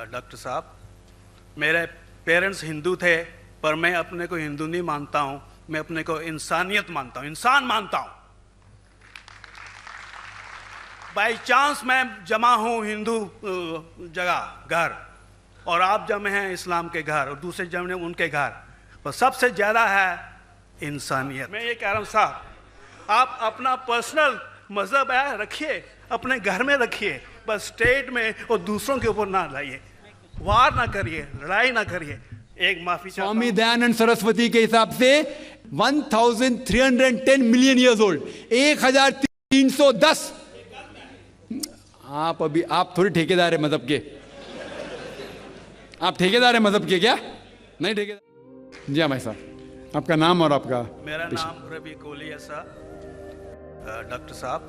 Doctor साहब, मेरे parents Hindu थे, पर मैं अपने को हिंदू नहीं मानता हूँ, मैं अपने को इंसानियत मानता हूँ, इंसान मानता हूँ। बाई चांस मैं जमा हूँ हिंदू जगह घर, और आप जमे हैं इस्लाम के घर, और दूसरे जमे उनके घर, पर सबसे ज़्यादा है इंसानियत। मैं ये कह रहा हूँ साहब, आप अपना पर्सनल मज़हब है रखिए, अपने घर में रखिए, बस स्टेट में और दूसरों के ऊपर ना लाइए, वार ना करिए, लड़ाई ना करिए। एक माफी चाहता हूं। स्वामी दयानंद सरस्वती के हिसाब से 1310 मिलियन ईयर्स ओल्ड, 1310। आप थोड़ी ठेकेदार है मजहब के, आप ठेकेदार है मजहब के क्या? नहीं ठेकेदार। जी हाँ भाई साहब, आपका नाम और आपका? मेरा नाम रवि कोहली है सर। डॉक्टर साहब,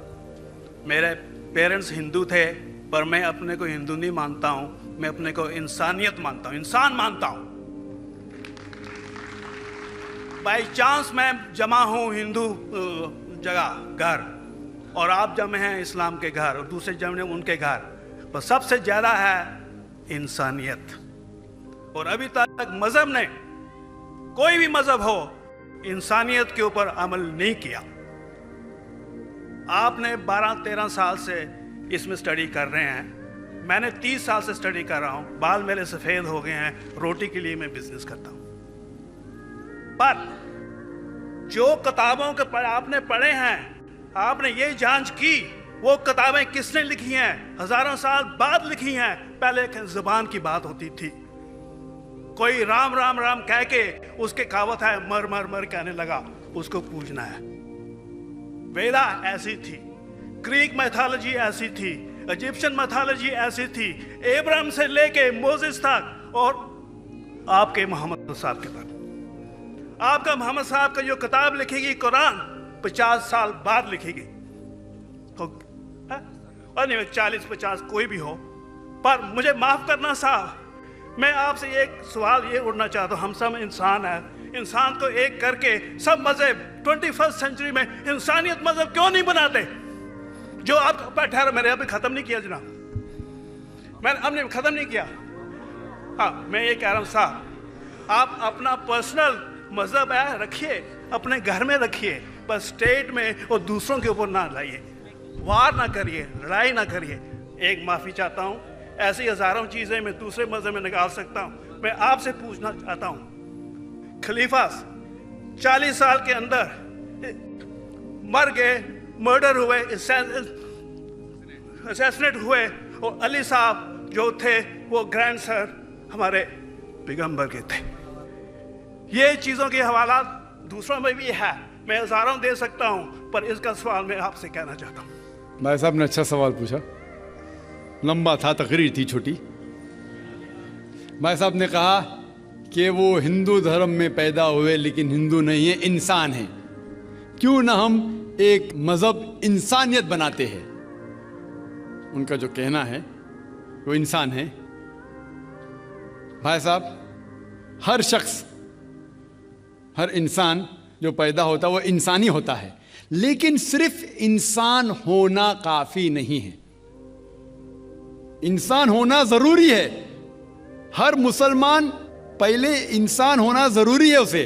मेरे पेरेंट्स हिंदू थे, पर मैं अपने को हिंदू नहीं मानता हूँ, मैं अपने को इंसानियत मानता हूँ, इंसान मानता हूँ। बाई चांस मैं जमा हूँ हिंदू जगह घर, और आप जमे हैं इस्लाम के घर, और दूसरे जमे उनके घर, पर सबसे ज़्यादा है इंसानियत। और अभी तक मज़हब ने, कोई भी मज़हब हो, इंसानियत के ऊपर अमल नहीं किया। आपने 12-13 साल से इसमें स्टडी कर रहे हैं, मैंने 30 साल से स्टडी कर रहा हूँ, बाल मेरे सफ़ेद हो गए हैं, रोटी के लिए मैं बिजनेस करता हूँ। पर जो किताबों के आपने पढ़े हैं, आपने ये जांच की, वो किताबें किसने लिखी हैं? हजारों साल बाद लिखी हैं। पहले एक जुबान की बात होती थी, कोई राम राम राम कह के उसके कहावत है मर मर मर कहने लगा, उसको पूजना है। वेदा ऐसी थी, ग्रीक मैथोलॉजी ऐसी थी, इजिप्शियन मैथोलॉजी ऐसी थी, इब्राहिम से लेके मोसेस तक, और आपके मोहम्मद साहब के तक। आपका मोहम्मद साहब का जो किताब लिखेगी कुरान, 50 साल बाद लिखेगी, तो और नहीं 40-50 कोई भी हो। पर मुझे माफ करना साहब, मैं आपसे एक सवाल ये उठना चाहता हूँ, हम सब इंसान हैं, इंसान को एक करके सब मजहब 21st सेंचुरी में इंसानियत मजहब क्यों नहीं बनाते? जो आप ठहरो, मैंने अभी खत्म नहीं किया जनाब, मैंने हमने खत्म नहीं किया। हाँ, मैं ये कह रहा हूँ साहब, आप अपना पर्सनल मजहब है रखिए, अपने घर में रखिए, बस स्टेट में और दूसरों के ऊपर ना लाइए, वार ना करिए, लड़ाई ना करिए। एक माफी चाहता हूँ, ऐसी हजारों चीजें मैं दूसरे मजहब में निकाल सकता हूँ। मैं आपसे पूछना चाहता हूँ, खलीफा 40 साल के अंदर मर गए, मर्डर हुए, असैसिनेट हुए, और अली साहब जो थे वो ग्रैंड सर हमारे पैगंबर के थे। ये चीज़ों के हवाला दूसरों में भी है, मैं हजारों दे सकता हूँ, पर इसका सवाल मैं आपसे कहना चाहता हूँ। भाई साहब ने अच्छा सवाल पूछा, लंबा था, तकरीर थी छोटी। भाई साहब ने कहा कि वो हिंदू धर्म में पैदा हुए लेकिन हिंदू नहीं है, इंसान है। क्यों ना हम एक मजहब इंसानियत बनाते हैं? उनका जो कहना है वो इंसान है। भाई साहब, हर शख्स, हर इंसान जो पैदा होता है वो इंसानी होता है, लेकिन सिर्फ इंसान होना काफी नहीं है। इंसान होना जरूरी है। हर मुसलमान पहले इंसान होना जरूरी है उसे।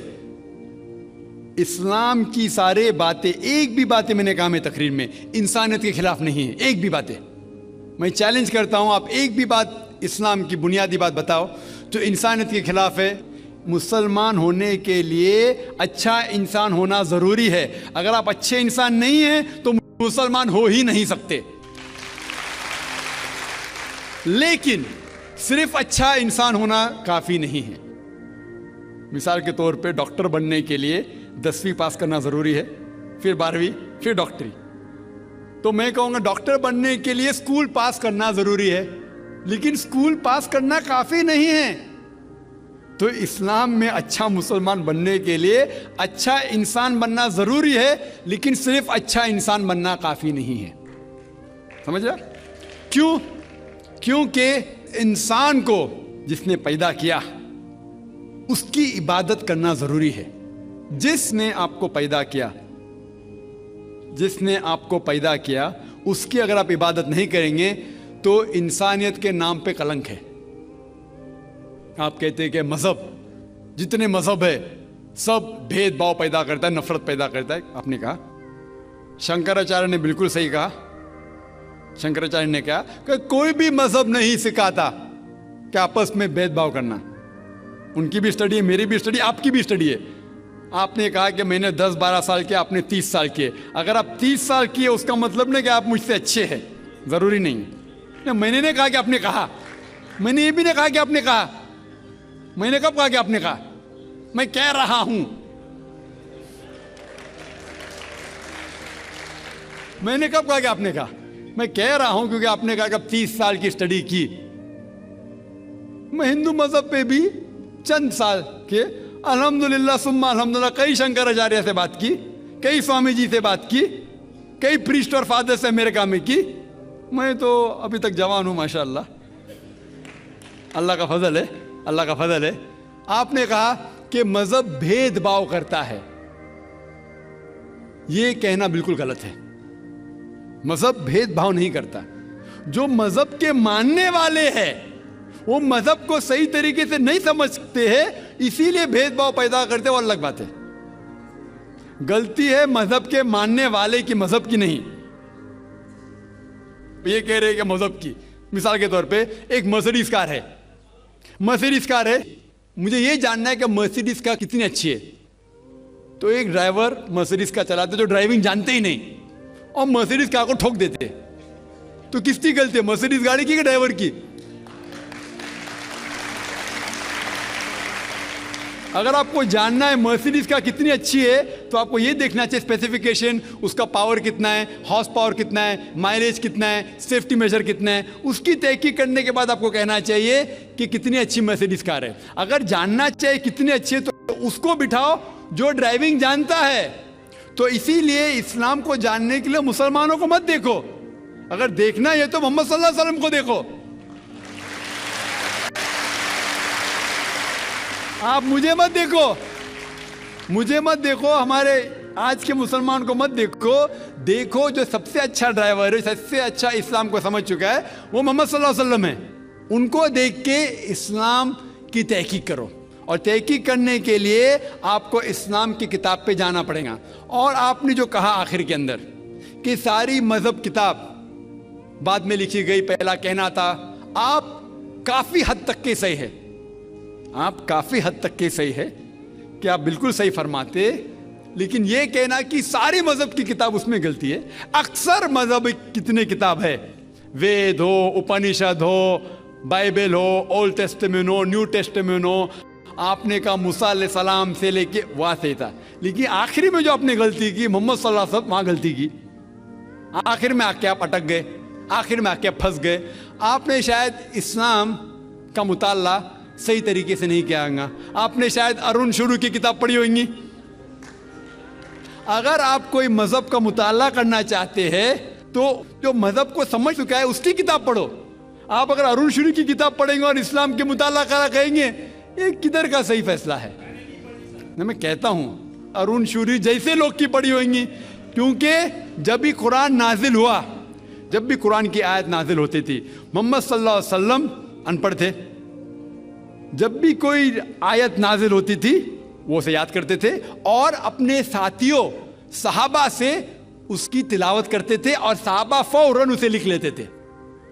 इस्लाम की सारे बातें, एक भी बातें मैंने कहा मैं तकरीर में, इंसानियत के खिलाफ नहीं है। एक भी बातें मैं चैलेंज करता हूं, आप एक भी बात इस्लाम की बुनियादी बात बताओ जो इंसानियत के खिलाफ है। मुसलमान होने के लिए अच्छा इंसान होना जरूरी है। अगर आप अच्छे इंसान नहीं हैं तो मुसलमान हो ही नहीं सकते। लेकिन सिर्फ अच्छा इंसान होना काफी नहीं है। मिसाल के तौर पे डॉक्टर बनने के लिए 10वीं पास करना जरूरी है, फिर 12वीं, फिर डॉक्टरी। तो मैं कहूंगा डॉक्टर बनने के लिए स्कूल पास करना जरूरी है, लेकिन स्कूल पास करना काफी नहीं है। तो इस्लाम में अच्छा मुसलमान बनने के लिए अच्छा इंसान बनना जरूरी है, लेकिन सिर्फ अच्छा इंसान बनना काफी नहीं है। समझ रहे? क्यों? क्योंकि इंसान को जिसने पैदा किया उसकी इबादत करना जरूरी है। जिसने आपको पैदा किया, जिसने आपको पैदा किया, उसकी अगर आप इबादत नहीं करेंगे तो इंसानियत के नाम पे कलंक है। आप कहते हैं कि मजहब, जितने मजहब है सब भेदभाव पैदा करता है, नफरत पैदा करता है। आपने कहा, शंकराचार्य ने बिल्कुल सही कहा। शंकराचार्य ने कहा कि कोई भी मजहब नहीं सिखाता कि आपस में भेदभाव करना। उनकी भी स्टडी है, मेरी भी स्टडी, आपकी भी स्टडी है। आपने कहा कि मैंने 10-12 साल किया, आपने 30 साल किए। अगर आप 30 साल किए उसका मतलब नहीं कि आप मुझसे अच्छे हैं, जरूरी नहीं। मैंने नहीं कहा कि आपने कहा, मैंने ये भी नहीं कहा कि आपने कहा। मैंने कब कहा कि आपने कहा? मैं कह रहा हूं, मैंने कब कहा कि आपने कहा? मैं कह रहा हूं क्योंकि आपने कहा कि अब 30 साल की स्टडी की। मैं हिंदू मजहब पे भी चंद साल के, अल्हम्दुलिल्लाह सुम्मा अल्हम्दुलिल्लाह, कई शंकराचार्य से बात की, कई स्वामी जी से बात की, कई प्रीस्ट और फादर से अमेरिका में की। मैं तो अभी तक जवान हूं माशाअल्लाह, अल्लाह का फजल है, अल्लाह का फजल है। आपने कहा कि मजहब भेदभाव करता है, यह कहना बिल्कुल गलत है। मजहब भेदभाव नहीं करता। जो मजहब के मानने वाले हैं वो मजहब को सही तरीके से नहीं समझते हैं, इसीलिए भेदभाव पैदा करते हैं, वो अलग बात है। गलती है मजहब के मानने वाले की, मजहब की नहीं। ये कह रहे हैं कि मजहब की, मिसाल के तौर पे एक मर्सिडीज कार है, मर्सिडीज कार है, मुझे ये जानना है कि मर्सिडीज कार कितनी अच्छी है। तो एक ड्राइवर मर्सिडीज कार चलाते जो ड्राइविंग जानते ही नहीं और मर्सिडीज कार को ठोक देते, तो किसकी गलती है, मर्सिडीज गाड़ी की कि ड्राइवर की? अगर आपको जानना है मर्सिडीज कार कितनी अच्छी है तो आपको यह देखना चाहिए स्पेसिफिकेशन, उसका पावर कितना है, हॉर्स पावर कितना है, माइलेज कितना है, सेफ्टी मेजर कितना है। उसकी तहकीक करने के बाद आपको कहना चाहिए कि कितनी अच्छी मर्सिडीज कार है। अगर जानना चाहिए कितनी अच्छी है तो उसको बिठाओ जो ड्राइविंग जानता है। तो इसीलिए इस्लाम को जानने के लिए मुसलमानों को मत देखो, अगर देखना है तो मोहम्मद सल्लल्लाहु अलैहि वसल्लम को देखो। आप मुझे मत देखो, मुझे मत देखो, हमारे आज के मुसलमान को मत देखो। देखो जो सबसे अच्छा ड्राइवर है, सबसे अच्छा इस्लाम को समझ चुका है, वो मोहम्मद सल्लल्लाहु अलैहि वसल्लम है। उनको देख के इस्लाम की तहकीक करो, और तहकीक करने के लिए आपको इस्लाम की किताब पे जाना पड़ेगा। और आपने जो कहा आखिर के अंदर कि सारी मजहब किताब बाद में लिखी गई, पहला कहना था, आप काफी हद तक के सही है, आप काफी हद तक के सही है कि आप बिल्कुल सही फरमाते, लेकिन यह कहना कि सारी मजहब की किताब, उसमें गलती है। अक्सर मजहब कितने किताब है, वेद हो, उपनिषद हो, बाइबल हो, ओल्ड टेस्टामेंट हो, न्यू टेस्टामेंट हो, आपने कहा मूसा अलैहि सलाम से लेके वहां से था, लेकिन आखिरी में जो आपने गलती की, मोहम्मद सल्लल्लाहु अलैहि वसल्लम, वहां गलती की। आखिर में आके आप अटक गए, आखिर में आके फंस गए। आपने शायद इस्लाम का मुताला सही तरीके से नहीं किया होगा, आपने शायद अरुण शुरू की किताब पढ़ी होंगी। अगर आप कोई मजहब का मुताला करना चाहते हैं तो जो मजहब को समझ चुका है उसकी किताब पढ़ो। आप अगर अरुण शुरू की किताब पढ़ेंगे और इस्लाम के मुताला करा कहेंगे, ये किधर का सही फैसला है? मैं कहता हूं अरुण शूरी जैसे लोग की पढ़ी होंगी, क्योंकि जब भी कुरान नाजिल हुआ, जब भी कुरान की आयत नाजिल होती थी, मोहम्मद सल्लल्लाहु अलैहि वसल्लम अनपढ़ थे। जब भी कोई आयत नाजिल होती थी वो उसे याद करते थे और अपने साथियों सहाबा से उसकी तिलावत करते थे, और सहाबा फौरन उसे लिख लेते थे।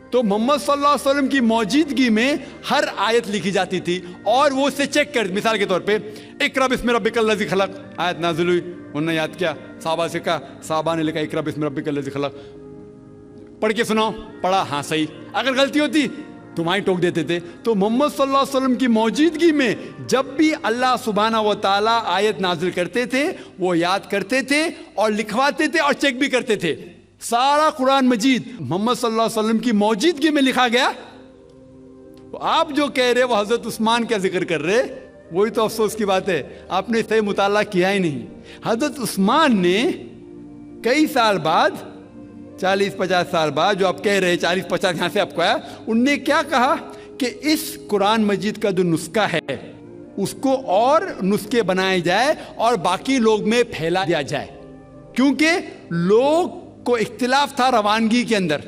तो मोहम्मद सल्लल्लाहु अलैहि वसल्लम की मौजूदगी में हर आयत लिखी जाती थी और वो उसे चेक कर, मिसाल के तौर पे इक़रा बिस्मि रब्बिकल लज़ी खलक़ आयत नाज़िल हुई, उन्होंने याद किया, साहबा से कहा, साहबा ने लिखा इक़रा बिस्मि रब्बिकल लज़ी खलक़, पढ़ के सुनाओ, पढ़ा, हाँ सही। अगर गलती होती तुम्हारी टोक देते थे। तो मोहम्मद सल्लल्लाहु अलैहि वसल्लम की मौजूदगी में जब भी अल्लाह सुब्हाना व तआला आयत नाजिल करते थे वो याद करते थे और लिखवाते थे और चेक भी करते थे। सारा कुरान मजीद मोहम्मद सल्लल्लाहु अलैहि वसल्लम की मौजूदगी में लिखा गया। तो आप जो कह रहे वो हजरत उस्मान का जिक्र कर रहे, वही तो अफसोस की बात है, आपने सही मुताला किया ही नहीं। हजरत उस्मान ने कई साल बाद, 40-50 साल बाद, जो आप कह रहे 40-50 यहां से आपको आया, उनने क्या कहा कि इस कुरान मजीद का जो नुस्खा है उसको और नुस्खे बनाए जाए और बाकी लोग में फैला दिया जाए, क्योंकि लोग को इख्तिलाफ था रवानगी के अंदर।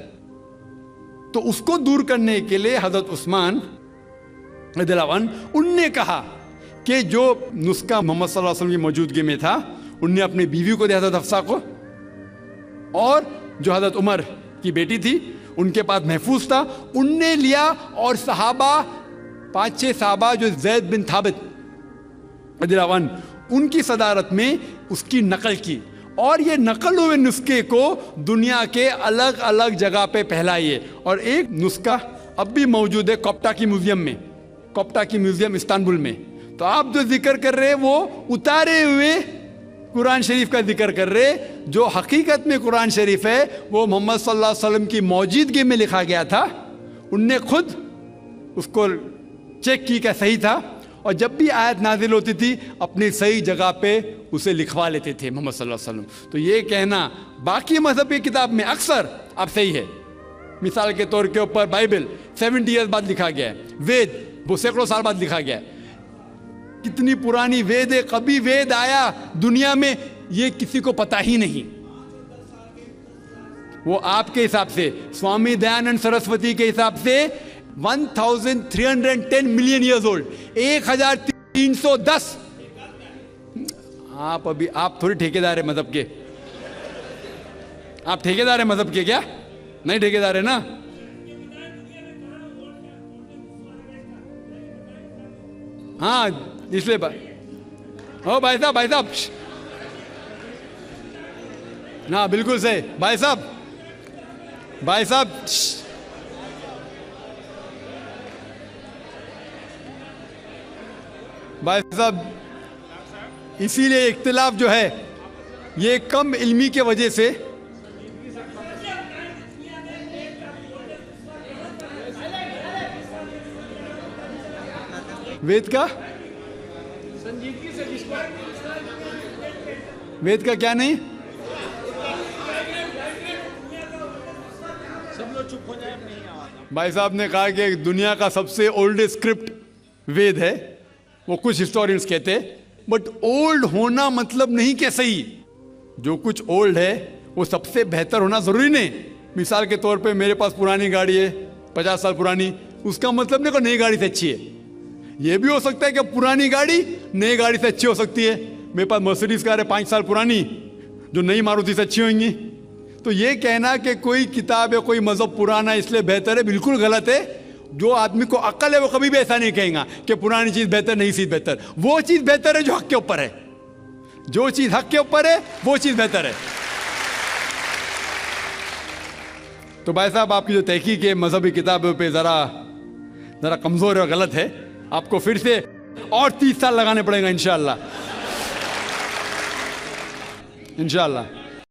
तो उसको दूर करने के लिए हजरत उस्मान रज़ियल्लाहु अन्हु, उनने कहा कि जो नुस्खा मोहम्मद सल्लल्लाहु अलैहि वसल्लम की मौजूदगी में था, उनने अपनी बीवी को दिया हज़रत हफ्सा को, और जो हज़रत उमर की बेटी थी उनके पास महफूज था, उनने लिया, और सहाबा 5-6 सहाबा जो ज़ैद बिन थाबित रज़ियल्लाहु अन्हु उनकी सदारत में उसकी नकल की, और ये नकल हुए नुस्खे को दुनिया के अलग अलग जगह पे फैलाइए। और एक नुस्खा अब भी मौजूद है कोप्टा की म्यूजियम में, कोप्टा की म्यूजियम इस्तांबुल में। तो आप जो जिक्र कर रहे हैं वो उतारे हुए कुरान शरीफ का जिक्र कर रहे, जो हकीकत में कुरान शरीफ है वो मोहम्मद सल्लल्लाहु अलैहि वसल्लम की मौजूदगी में लिखा गया था। उनने खुद उसको चेक की क्या सही था, और जब भी आयत नाजिल होती थी अपनी सही जगह पे उसे लिखवा लेते थे मोहम्मद सल्लल्लाहु अलैहि वसल्लम। तो ये कहना बाकी मजहब की किताब में अक्सर अब सही है। मिसाल के तौर के ऊपर बाइबल 70 ईयर्स बाद लिखा गया है, वेद वो सैकड़ों साल बाद लिखा गया है। कितनी पुरानी वेद है, कभी वेद आया दुनिया में ये किसी को पता ही नहीं। वो आपके हिसाब से, स्वामी दयानंद सरस्वती के हिसाब से 1310 मिलियन ईयर्स ओल्ड, 1310। आप थोड़ी ठेकेदार है मजहब के, आप ठेकेदार है मजहब के क्या? नहीं ठेकेदार है ना। हाँ इसलिए ओ भाई साहब ना, बिल्कुल सही भाई साहब भाई साहब, इसीलिए इख्तिलाफ जो है ये कम इल्मी के वजह से, वेद का वेद का क्या नहीं, सब लोग चुप हो जाए। भाई साहब ने कहा कि दुनिया का सबसे ओल्डेस्ट स्क्रिप्ट वेद है, वो कुछ हिस्टोरियंस कहते हैं, बट ओल्ड होना मतलब नहीं कि सही। जो कुछ ओल्ड है वो सबसे बेहतर होना जरूरी नहीं। मिसाल के तौर पे मेरे पास पुरानी गाड़ी है 50 साल पुरानी, उसका मतलब नहीं कि नई गाड़ी से अच्छी है। ये भी हो सकता है कि पुरानी गाड़ी नई गाड़ी से अच्छी हो सकती है। मेरे पास मर्सिडीज कार है 5 साल पुरानी, जो नई मारुति से अच्छी होंगी। तो ये कहना कि कोई किताब या कोई मजहब पुराना इसलिए बेहतर है, बिल्कुल गलत है। जो आदमी को अक्ल है वो कभी भी ऐसा नहीं कहेगा कि पुरानी चीज बेहतर, नई चीज बेहतर। वो चीज बेहतर है जो हक के ऊपर है, जो चीज हक के ऊपर है वो चीज बेहतर है। तो भाई साहब आपकी जो तहकीक है मजहबी किताबों पे जरा कमजोर है और गलत है। आपको फिर से और 30 साल लगाने पड़ेगा इंशाअल्लाह।